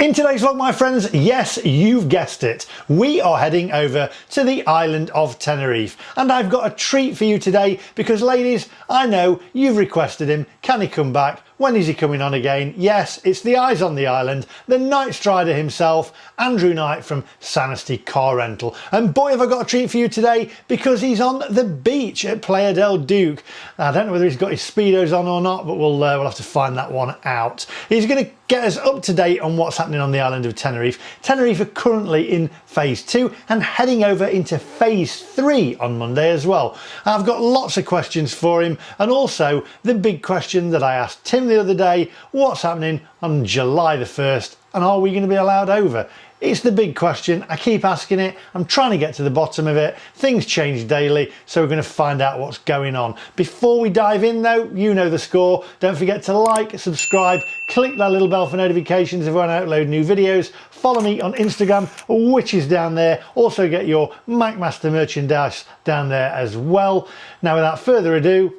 In today's vlog, my friends, yes, you've guessed it, we are heading over to the island of Tenerife, and I've got a treat for you today because, ladies, I know you've requested him. Can he come back? When is he coming on again? Yes, it's the eyes on the island, the night strider himself, Andrew Knight from Sanity Car Rental. And boy, have I got a treat for you today because he's on the beach at Playa del Duque. I don't know whether he's got his Speedos on or not, but we'll have to find that one out. He's going to get us up to date on what's happening on the island of Tenerife. Tenerife are currently in phase 2 and heading over into phase 3 on Monday as well. I've got lots of questions for him, and also the big question that I asked Tim the other day: what's happening on July the 1st and are we going to be allowed over? It's the big question. I keep asking it. I'm trying to get to the bottom of it. Things change daily, so we're going to find out what's going on. Before we dive in though, you know the score. Don't forget to like, subscribe, click that little bell for notifications if when I upload new videos. Follow me on Instagram, which is down there. Also get your MacMaster merchandise down there as well. Now without further ado,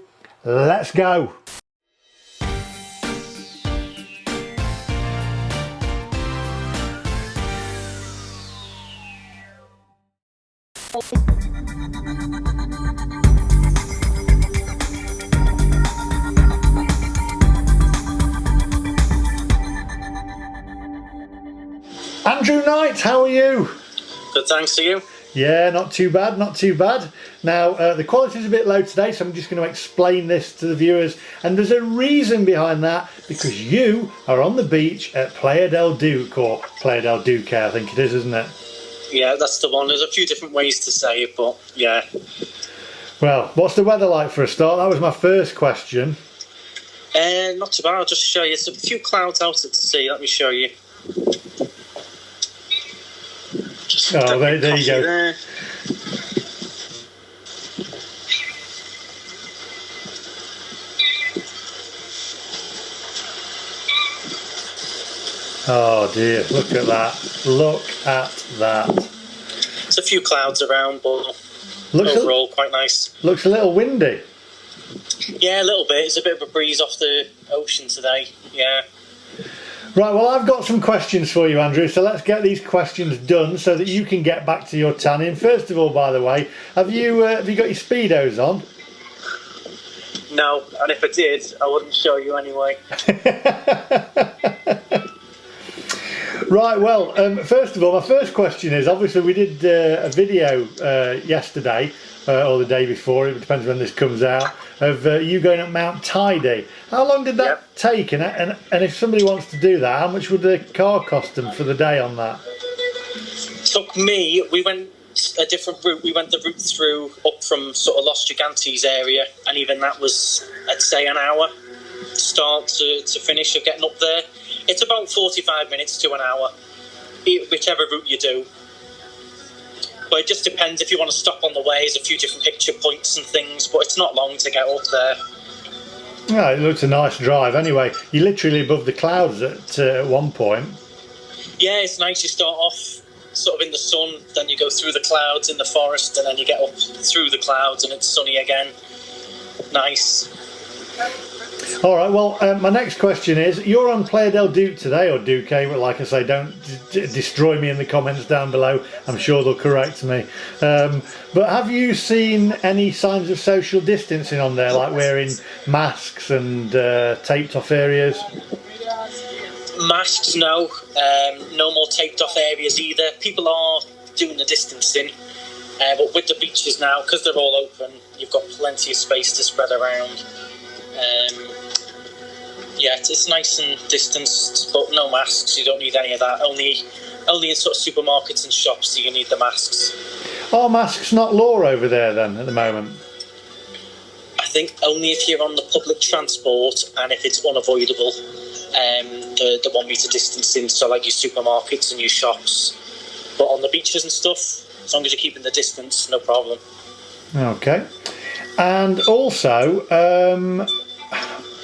let's go. Andrew Knight, how are you? Good, thanks to you. Yeah, not too bad, not too bad. Now, the quality is a bit low today, so I'm just going to explain this to the viewers. And there's a reason behind that, because you are on the beach at Playa del Duque, or Playa del Duque, I think it is, isn't it? Yeah, that's the one. There's a few different ways to say it, but yeah. Well, what's the weather like for a start? That was my first question. Not too bad. I'll just show you. It's a few clouds out at sea. Let me show you. Just there you go. There. Oh dear, look at that. Look at that. There's a few clouds around, but looks overall quite nice. Looks a little windy. Yeah, a little bit. It's a bit of a breeze off the ocean today. Yeah. Right, well, I've got some questions for you, Andrew, so let's get these questions done so that you can get back to your tanning. First of all, by the way, have you got your Speedos on? No, and if I did, I wouldn't show you anyway. Right, well, first of all, my first question is, obviously we did a video yesterday, or the day before, it depends when this comes out, of you going up Mount Tidy. How long did that take? And if somebody wants to do that, how much would the car cost them for the day on that? Took me, we went a different route. We went the route through up from sort of Los Gigantes area, and even that was, I'd say, an hour start to finish of getting up there. It's about 45 minutes to an hour, whichever route you do. But it just depends. If you want to stop on the way, there's a few different picture points and things, but it's not long to get up there. Yeah, it looks a nice drive. Anyway, you're literally above the clouds at one point. Yeah, it's nice. You start off sort of in the sun, then you go through the clouds in the forest, and then you get up through the clouds and it's sunny again. Nice. All right, well, my next question is, you're on Playa del Duque today, or Duque, but like I say, don't destroy me in the comments down below. I'm sure they'll correct me. But have you seen any signs of social distancing on there, like wearing masks and taped off areas? Masks, no. No more taped off areas either. People are doing the distancing, but with the beaches now, because they're all open, you've got plenty of space to spread around. Yeah, it's nice and distanced, but no masks. You don't need any of that. Only in sort of supermarkets and shops do you need the masks. Are masks not law over there then at the moment? I think only if you're on the public transport and if it's unavoidable. The 1 metre distancing, so like your supermarkets and your shops. But on the beaches and stuff, as long as you're keeping the distance, no problem. Okay. And also,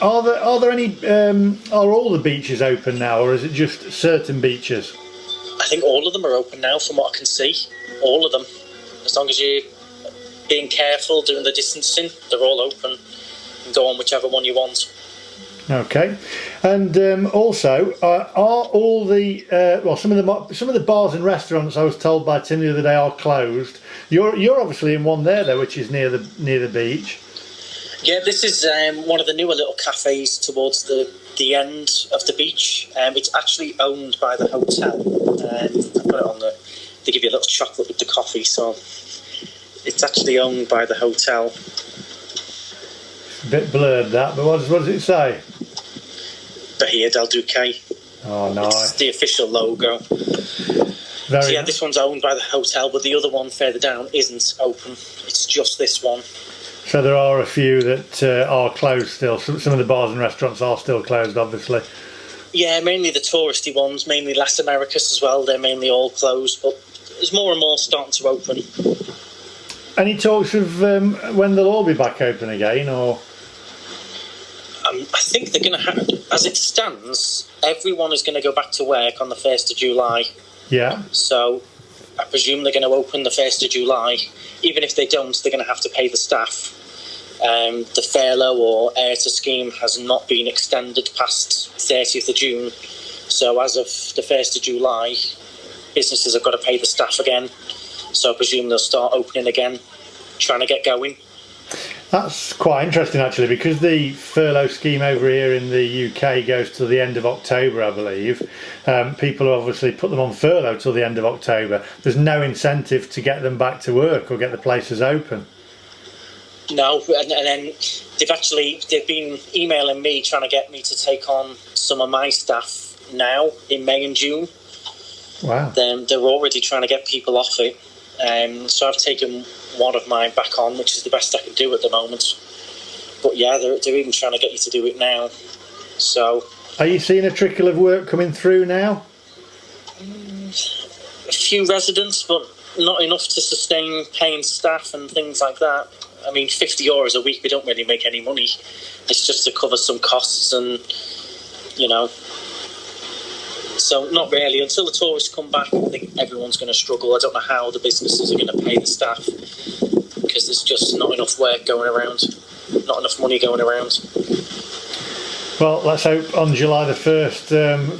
are there any? Are all the beaches open now, or is it just certain beaches? I think all of them are open now, from what I can see. All of them, as long as you're being careful, doing the distancing, they're all open. You can go on whichever one you want. Okay. And also, are all the well, some of the bars and restaurants I was told by Tim the other day are closed. You're obviously in one there though, which is near the beach. Yeah, this is one of the newer little cafes towards the end of the beach. It's actually owned by the hotel. I've got it on they give you a little chocolate with the coffee, so it's actually owned by the hotel. A bit blurred that, but what does it say? Playa del Duque. Oh, nice. It's the official logo. So yeah, this one's owned by the hotel, but the other one further down isn't open. It's just this one. So there are a few that are closed still. Some of the bars and restaurants are still closed, obviously. Yeah, mainly the touristy ones, mainly Las Americas as well. They're mainly all closed, but there's more and more starting to open. Any talks of when they'll all be back open again, or? I think they're going to have, as it stands, everyone is going to go back to work on the 1st of July. Yeah. So I presume they're going to open the 1st of July. Even if they don't, they're going to have to pay the staff. The furlough or ERTA scheme has not been extended past 30th of June. So as of the 1st of July, businesses have got to pay the staff again. So I presume they'll start opening again, trying to get going. That's quite interesting actually, because the furlough scheme over here in the UK goes to the end of October, I believe. People have obviously put them on furlough till the end of October. There's no incentive to get them back to work or get the places open. No, and then they've been emailing me trying to get me to take on some of my staff now in May and June. Wow. Then they're already trying to get people off it. So I've taken one of mine back on, which is the best I can do at the moment. But yeah, they're even trying to get you to do it now. So, are you seeing a trickle of work coming through now? A few residents, but not enough to sustain paying staff and things like that. I mean, €50 a week, we don't really make any money. It's just to cover some costs and, you know. So not really. Until the tourists come back, I think everyone's going to struggle. I don't know how the businesses are going to pay the staff because there's just not enough work going around, not enough money going around. Well, let's hope on July the 1st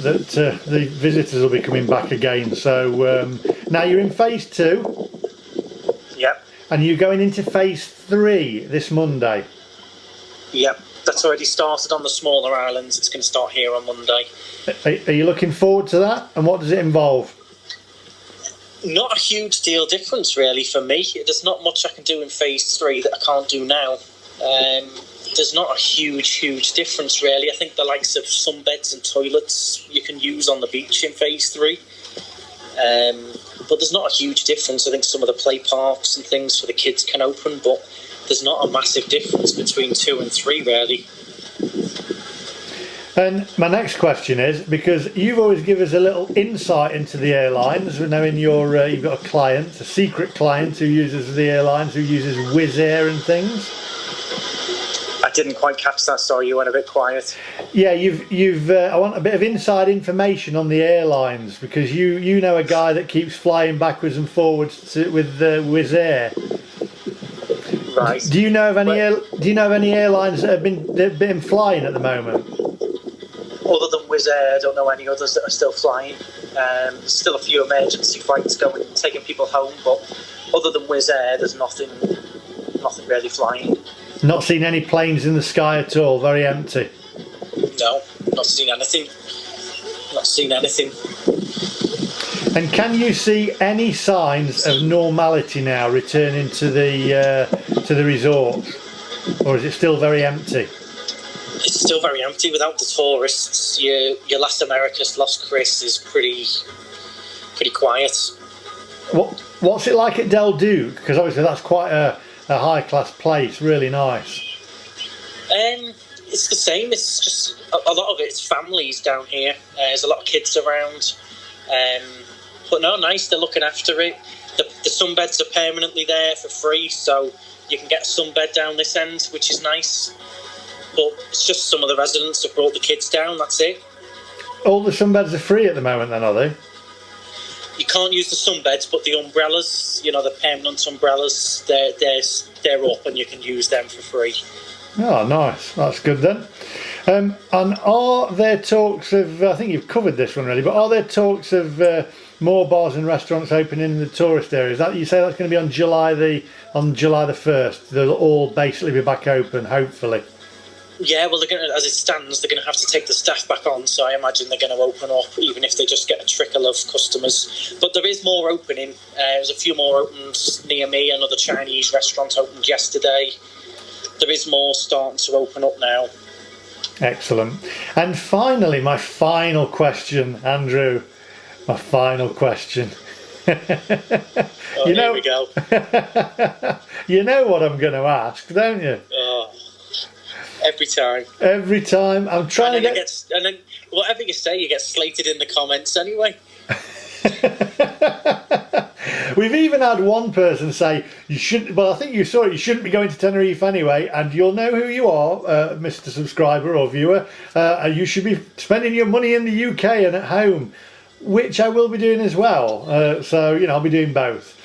that the visitors will be coming back again. So now you're in phase 2. Yep. And you're going into phase 3 this Monday. Yep. That's already started on the smaller islands. It's going to start here on Monday. Are you looking forward to that? And what does it involve? Not a huge deal difference, really, for me. There's not much I can do in phase 3 that I can't do now. There's not a huge difference, really. I think the likes of sunbeds and toilets you can use on the beach in phase 3. But there's not a huge difference. I think some of the play parks and things for the kids can open, but there's not a massive difference between 2 and 3, really. And my next question is, because you've always given us a little insight into the airlines, knowing you've got a client, a secret client who uses the airlines, who uses Wizz Air and things. I didn't quite catch that, sorry, you went a bit quiet. Yeah, I want a bit of inside information on the airlines, because you know a guy that keeps flying backwards and forwards with Wizz Air. Right. Do you know of any airlines that have been flying at the moment? Other than Wizz Air, I don't know any others that are still flying. There's still a few emergency flights going, taking people home, but other than Wizz Air, there's nothing really flying. Not seen any planes in the sky at all. Very empty. No, not seen anything. Not seen anything. And can you see any signs of normality now returning to the resort, or is it still very empty? It's still very empty without the tourists. Your Las Americas, Los Cris is pretty quiet. What's it like at Del Duque? Because obviously that's quite a high class place, really nice. It's the same. It's just a lot of it's families down here. There's a lot of kids around. But no, nice. They're looking after it. The sunbeds are permanently there for free, so you can get a sunbed down this end, which is nice. But it's just some of the residents have brought the kids down, that's it. All the sunbeds are free at the moment then, are they? You can't use the sunbeds, but the umbrellas, the permanent umbrellas, they're up and you can use them for free. Oh, nice. That's good then. And are there talks of, I think you've covered this one really, but are there talks of more bars and restaurants opening in the tourist areas? That you say that's going to be on July the 1st. They'll all basically be back open, hopefully. Yeah, well, they're going to, as it stands, they're going to have to take the staff back on, so I imagine they're going to open up, even if they just get a trickle of customers. But there is more opening. There's a few more opened near me. Another Chinese restaurant opened yesterday. There is more starting to open up now. Excellent. And finally, my final question, Andrew. My final question. Here we go. You know what I'm going to ask, don't you? Oh, every time. Every time. I'm trying to get... and then whatever you say, you get slated in the comments anyway. We've even had one person say, you shouldn't, well, I think you saw it, you shouldn't be going to Tenerife anyway, and you'll know who you are, Mr. Subscriber or viewer. You should be spending your money in the UK and at home, which I will be doing as well. So, you know, I'll be doing both.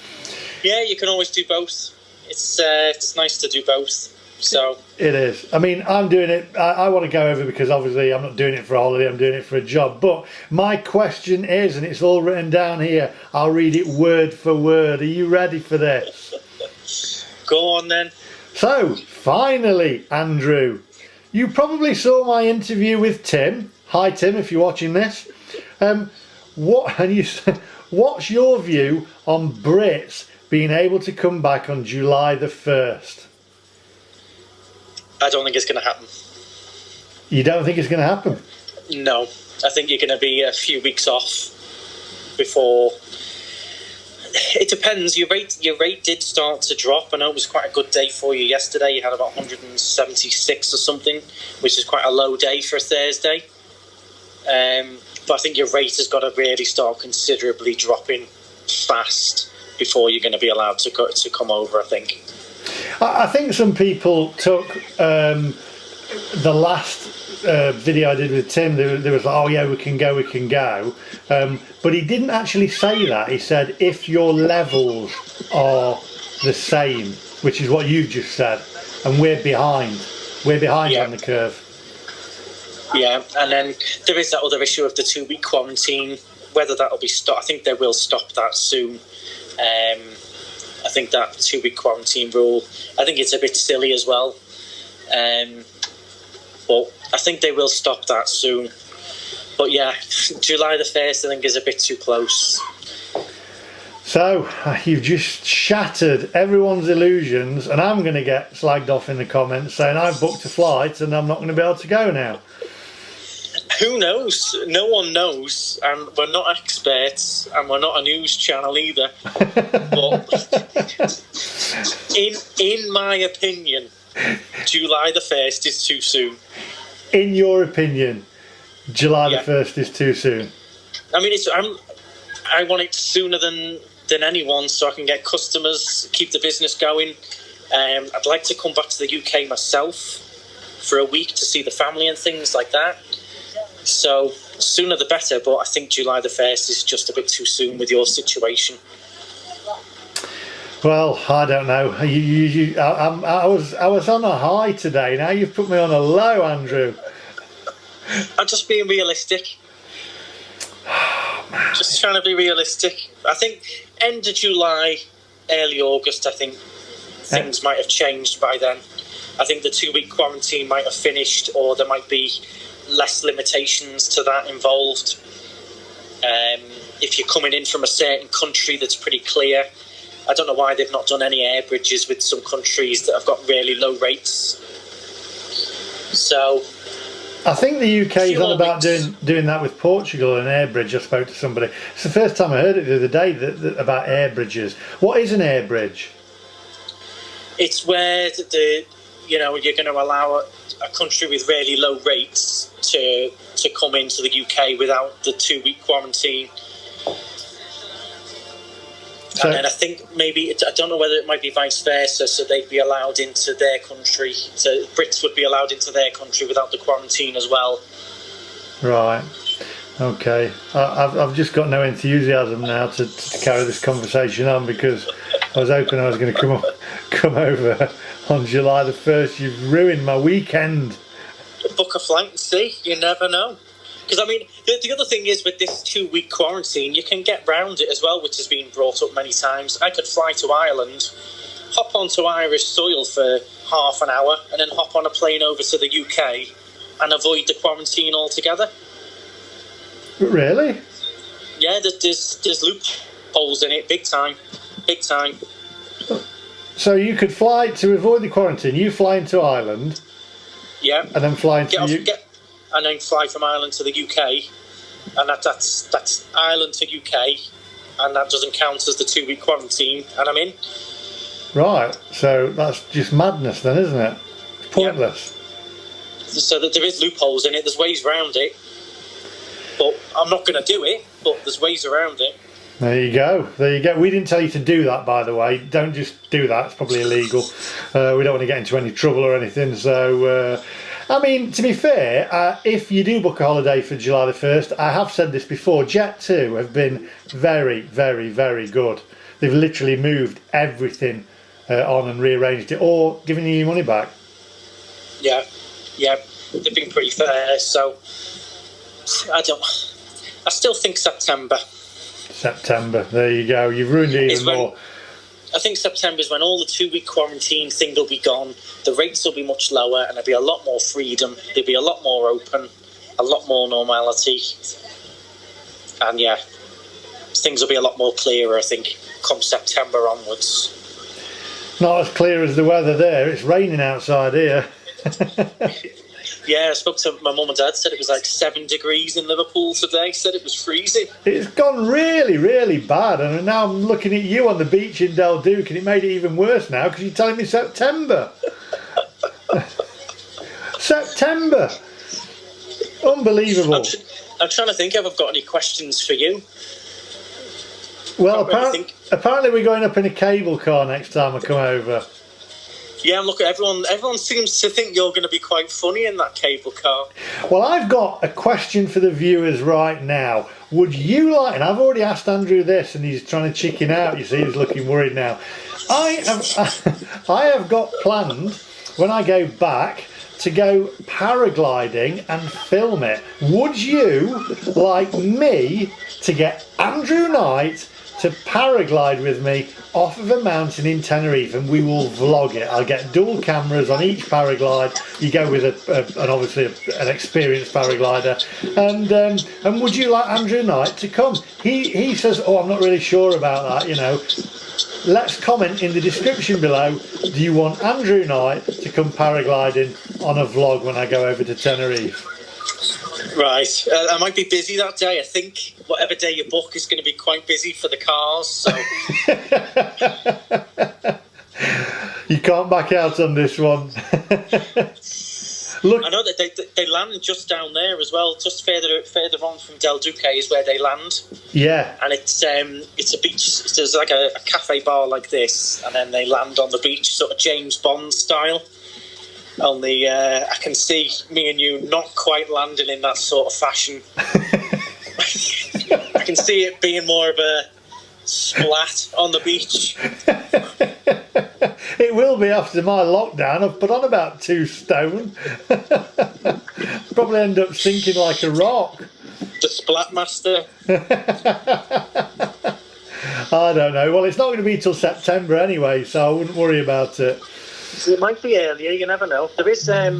Yeah, you can always do both. It's nice to do both. So it is. I mean, I'm doing it. I want to go over because obviously I'm not doing it for a holiday. I'm doing it for a job. But my question is, and it's all written down here. I'll read it word for word. Are you ready for this? Go on then. So finally, Andrew, you probably saw my interview with Tim. Hi, Tim, if you're watching this. What's your view on Brits being able to come back on July the 1st? I don't think it's going to happen. You don't think it's going to happen? No. I think you're going to be a few weeks off before... It depends. Your rate did start to drop. I know it was quite a good day for you yesterday. You had about 176 or something, which is quite a low day for a Thursday. But I think your rate has got to really start considerably dropping fast before you're going to be allowed to come over, I think. I think some people took the last video I did with Tim, there was like, oh yeah, we can go. But he didn't actually say that. He said, if your levels are the same, which is what you've just said, and we're behind Yeah. on the curve. Yeah, and then there is that other issue of the 2-week quarantine, whether that'll be stopped. I think they will stop that soon. I think that 2-week quarantine rule, I think it's a bit silly as well. But I think they will stop that soon. But yeah, July the 1st I think is a bit too close. So, you've just shattered everyone's illusions, and I'm going to get slagged off in the comments saying I've booked a flight and I'm not going to be able to go now. Who knows? No one knows, and we're not experts, and we're not a news channel either. But in my opinion, July the 1st is too soon. In your opinion, July the 1st is too soon? I mean, I want it sooner than anyone, so I can get customers, keep the business going. I'd like to come back to the UK myself for a week to see the family and things like that. So sooner the better, but I think July the 1st is just a bit too soon with your situation. Well, I don't know. I was on a high today. Now you've put me on a low, Andrew. I'm just being realistic. Just trying to be realistic. I think end of July, early August, I think things might have changed by then. I think the 2-week quarantine might have finished, or there might be less limitations to that involved. If you're coming in from a certain country that's pretty clear, I don't know why they've not done any air bridges with some countries that have got really low rates. So I think the UK is on about doing that with Portugal, an air bridge. I spoke to somebody. It's the first time I heard it the other day about air bridges. What is an air bridge? It's where you're going to allow a country with really low rates to come into the UK without the 2-week quarantine. So, and then I think maybe, I don't know whether it might be vice versa, so they'd be allowed into their country, so Brits would be allowed into their country without the quarantine as well. Right, okay. I've just got no enthusiasm now to carry this conversation on, because I was hoping I was going to come over on July the 1st. You've ruined my weekend. Book a flight and see. You never know. Because, I mean, the other thing is with this 2-week quarantine, you can get round it as well, which has been brought up many times. I could fly to Ireland, hop onto Irish soil for half an hour, and then hop on a plane over to the UK and avoid the quarantine altogether. Really? Yeah, there's loopholes in it, big time. Big time. So you could fly to avoid the quarantine. You fly into Ireland. Yeah. And then fly into and then fly from Ireland to the UK, and that's Ireland to UK, and that doesn't count as the 2-week quarantine, and I'm in. Right, so that's just madness then, isn't it? It's pointless. Yeah. So that there is loopholes in it, there's ways around it, but I'm not going to do it, but there's ways around it. There you go. There you go. We didn't tell you to do that, by the way. Don't just do that. It's probably illegal. We don't want to get into any trouble or anything. So, I mean, to be fair, if you do book a holiday for July the 1st, I have said this before, Jet2 have been very, very, very good. They've literally moved everything on and rearranged it, or given you your money back. Yeah. They've been pretty fair. So, I still think September. There you go. You've ruined it even more. I think September is when all the 2-week quarantine thing will be gone. The rates will be much lower, and there'll be a lot more freedom. There'll be a lot more open, a lot more normality, and yeah, things will be a lot more clearer. I think come September onwards. Not as clear as the weather there. It's raining outside here. Yeah, I spoke to my mum and dad, said it was like 7 degrees in Liverpool today, said it was freezing. It's gone really, really bad, and now I'm looking at you on the beach in Del Duque, and it made it even worse now because you're telling me September. September! Unbelievable. I'm trying to think if I've got any questions for you. Well, apparently we're going up in a cable car next time I come over. Yeah, look, everyone seems to think you're going to be quite funny in that cable car. Well, I've got a question for the viewers right now. Would you like, and I've already asked Andrew this and he's trying to chicken out, you see, he's looking worried now. I have got planned, when I go back, to go paragliding and film it. Would you like me to get Andrew Knight to paraglide with me off of a mountain in Tenerife, and we will vlog it? I'll get dual cameras on each paraglide. You go with obviously an experienced paraglider, and would you like Andrew Knight to come? He says, oh, I'm not really sure about that, you know. Let's comment in the description below, do you want Andrew Knight to come paragliding on a vlog when I go over to Tenerife? Right, I might be busy that day. I think whatever day you book is going to be quite busy for the cars. So you can't back out on this one. Look, I know that they land just down there as well. Just further on from Del Duque is where they land. Yeah, and it's a beach. There's like a cafe bar like this, and then they land on the beach, sort of James Bond style. Only I can see me and you not quite landing in that sort of fashion. I can see it being more of a splat on the beach. It will be after my lockdown. I've put on about 2 stone. Probably end up sinking like a rock. The splat master. I don't know. Well, it's not going to be till September anyway, so I wouldn't worry about it. It might be earlier, you never know. There is, I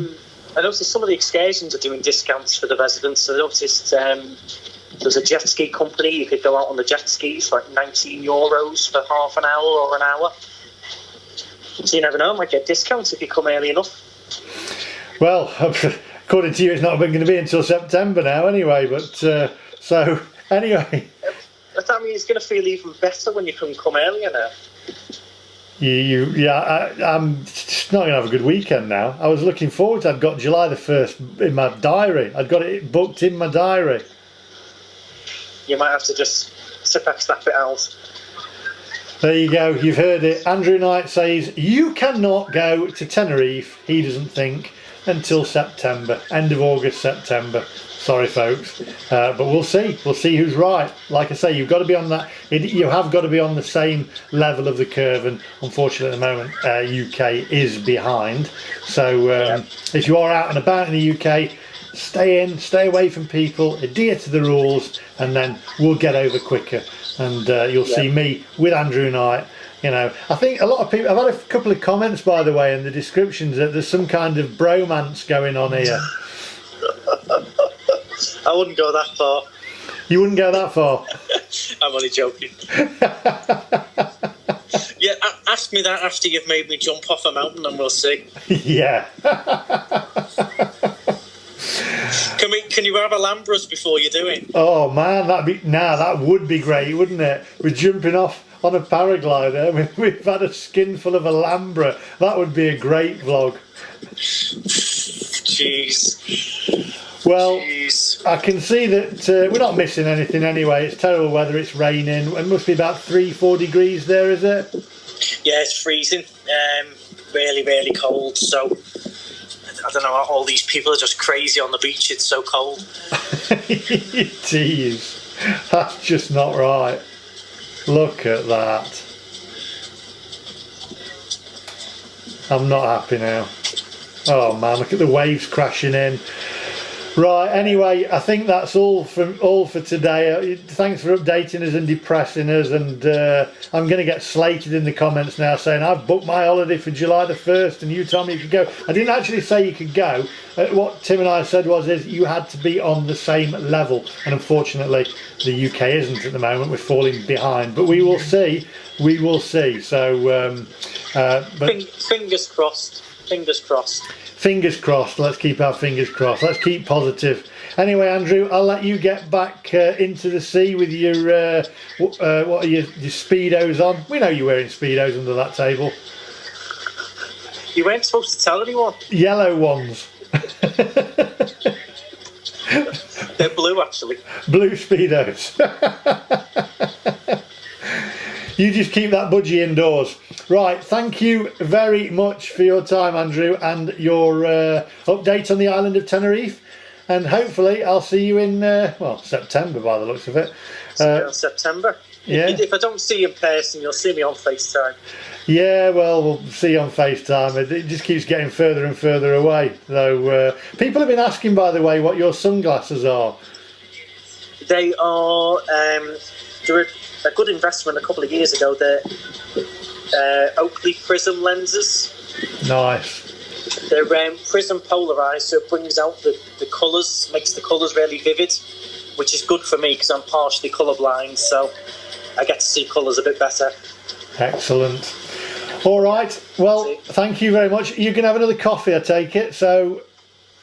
noticed some of the excursions are doing discounts for the residents. I noticed there's a jet ski company. You could go out on the jet skis for like €19 for half an hour or an hour. So you never know, I might get discounts if you come early enough. Well, according to you, it's not going to be until September now anyway, but so anyway. That means it's going to feel even better when you can come earlier now. I'm just not going to have a good weekend now. I was looking forward to it. I'd got July the 1st in my diary. I'd got it booked in my diary. You might have to just snap it out. There you go, you've heard it. Andrew Knight says you cannot go to Tenerife, he doesn't think, until September, end of August, September. Sorry, folks, but we'll see. We'll see who's right. Like I say, you've got to be on that. You have got to be on the same level of the curve, and unfortunately, at the moment, UK is behind. So if you are out and about in the UK, stay in, stay away from people, adhere to the rules, and then we'll get over quicker. And you'll see me with Andrew Knight. You know, I think a lot of people. I've had a couple of comments, by the way, in the descriptions that there's some kind of bromance going on here. I wouldn't go that far. You wouldn't go that far? I'm only joking. Yeah, ask me that after you've made me jump off a mountain and we'll see. Yeah. Can you have Alhambras before you do it? Oh man, that would be great, wouldn't it? We're jumping off on a paraglider. We've had a skin full of Alhambra. That would be a great vlog. Jeez. Well, Jeez. I can see that we're not missing anything anyway. It's terrible weather, it's raining. It must be about 3-4 degrees there, is it? Yeah, it's freezing. Really, really cold. So, I don't know, all these people are just crazy on the beach. It's so cold. Jeez. That's just not right. Look at that. I'm not happy now. Oh man, look at the waves crashing in. Right, anyway, I think that's all for today. Thanks for updating us and depressing us, and I'm going to get slated in the comments now saying I've booked my holiday for July the 1st and you told me you could go. I didn't actually say you could go. What Tim and I said was you had to be on the same level, and unfortunately the UK isn't at the moment. We're falling behind, but we will see. We will see. So, but fingers crossed. Fingers crossed. Fingers crossed. Let's keep our fingers crossed. Let's keep positive. Anyway, Andrew, I'll let you get back into the sea with your what are your speedos on. We know you're wearing speedos under that table. You weren't supposed to tell anyone. Yellow ones. They're blue, actually. Blue speedos. You just keep that budgie indoors. Right, thank you very much for your time, Andrew, and your update on the island of Tenerife. And hopefully I'll see you in, September by the looks of it. September. Yeah. If I don't see you in person, you'll see me on FaceTime. Yeah, well, we'll see you on FaceTime. It just keeps getting further and further away. So people have been asking, by the way, what your sunglasses are. They are... they're a good investment a couple of years ago. They're Oakley prism lenses. Nice. They're prism polarized, so it brings out the colours, makes the colours really vivid, which is good for me because I'm partially colourblind, so I get to see colours a bit better. Excellent. All right, well, thank you very much. You can have another coffee, I take it. So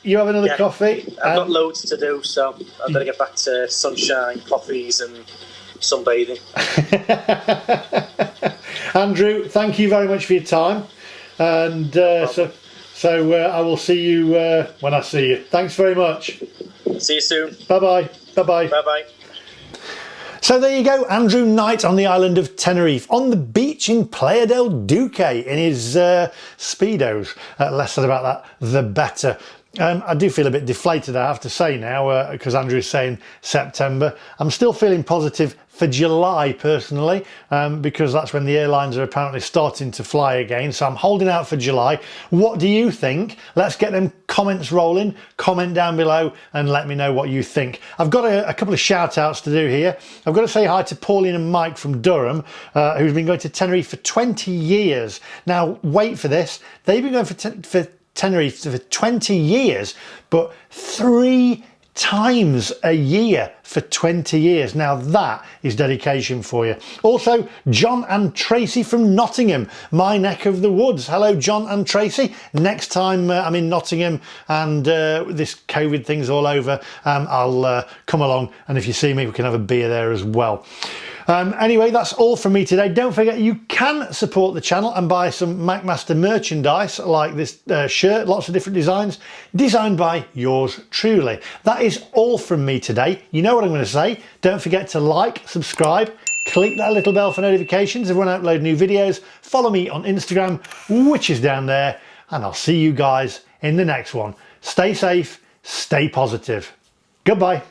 you have another coffee. I've got loads to do, so I've got to get back to sunshine, coffees and sunbathing. Andrew, thank you very much for your time, and so I will see you when I see you. Thanks very much. See you soon. Bye bye. Bye bye. Bye bye. So there you go, Andrew Knight on the island of Tenerife, on the beach in Playa del Duque in his speedos. Less said about that, the better. I do feel a bit deflated, I have to say now, because Andrew's saying September. I'm still feeling positive for July personally, because that's when the airlines are apparently starting to fly again. So I'm holding out for July. What do you think? Let's get them comments rolling. Comment down below and let me know what you think. I've got a couple of shout outs to do here. I've got to say hi to Pauline and Mike from Durham, who's been going to Tenerife for 20 years. Now, wait for this. They've been going for Tenerife for 20 years, but 3 times a year for 20 years. Now that is dedication for you. Also, John and Tracy from Nottingham, my neck of the woods. Hello, John and Tracy. Next time I'm in Nottingham and this COVID thing's all over, I'll come along, and if you see me, we can have a beer there as well. Anyway, that's all from me today. Don't forget you can support the channel and buy some MacMaster merchandise like this shirt, lots of different designs, designed by yours truly. That is all from me today. You know what I'm going to say. Don't forget to like, subscribe, click that little bell for notifications of when I upload new videos. Follow me on Instagram, which is down there, and I'll see you guys in the next one. Stay safe, stay positive. Goodbye.